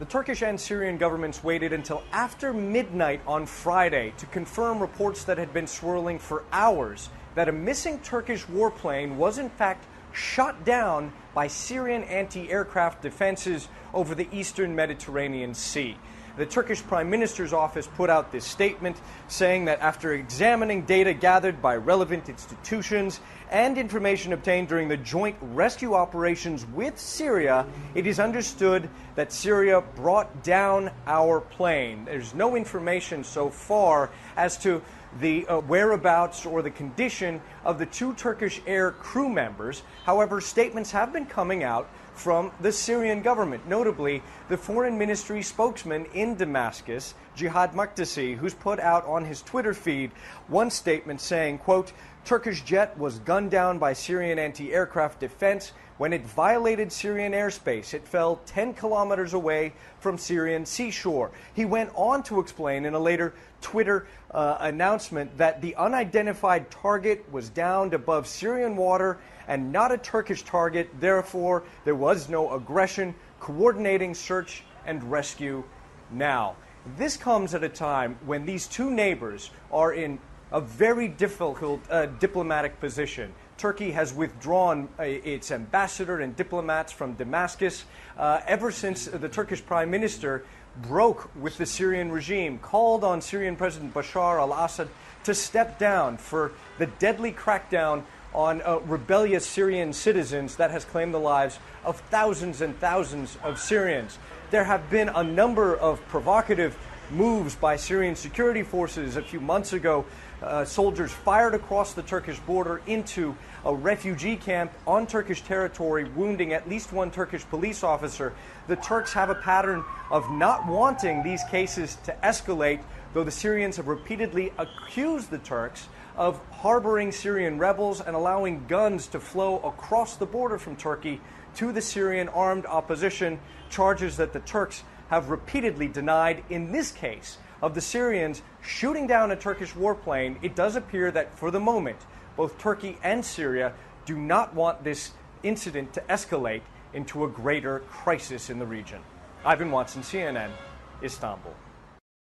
The Turkish and Syrian governments waited until after midnight on Friday to confirm reports that had been swirling for hours that a missing Turkish warplane was in fact shot down by Syrian anti-aircraft defenses over the eastern Mediterranean Sea. The Turkish Prime Minister's office put out this statement saying that after examining data gathered by relevant institutions and information obtained during the joint rescue operations with Syria, it is understood that Syria brought down our plane. There's no information so far as to the whereabouts or the condition of the two Turkish air crew members. However, statements have been coming out from the Syrian government, notably the foreign ministry spokesman in Damascus, Jihad Makdisi, who's put out on his Twitter feed one statement saying, quote, Turkish jet was gunned down by Syrian anti-aircraft defense when it violated Syrian airspace. It fell 10 kilometers away from Syrian seashore. He went on to explain in a later Twitter announcement that the unidentified target was downed above Syrian water and not a Turkish target. Therefore, there was no aggression. Coordinating search and rescue now. This comes at a time when these two neighbors are in a very difficult diplomatic position. Turkey has withdrawn its ambassador and diplomats from Damascus ever since the Turkish Prime Minister broke with the Syrian regime, called on Syrian President Bashar al-Assad to step down for the deadly crackdown on rebellious Syrian citizens that has claimed the lives of thousands and thousands of Syrians. There have been a number of provocative moves by Syrian security forces. A few months ago, soldiers fired across the Turkish border into a refugee camp on Turkish territory, wounding at least one Turkish police officer. The Turks have a pattern of not wanting these cases to escalate, though the Syrians have repeatedly accused the Turks of harboring Syrian rebels and allowing guns to flow across the border from Turkey to the Syrian armed opposition, charges that the Turks have repeatedly denied. In this case of the Syrians shooting down a Turkish warplane, it does appear that for the moment, both Turkey and Syria do not want this incident to escalate into a greater crisis in the region. Ivan Watson, CNN, Istanbul.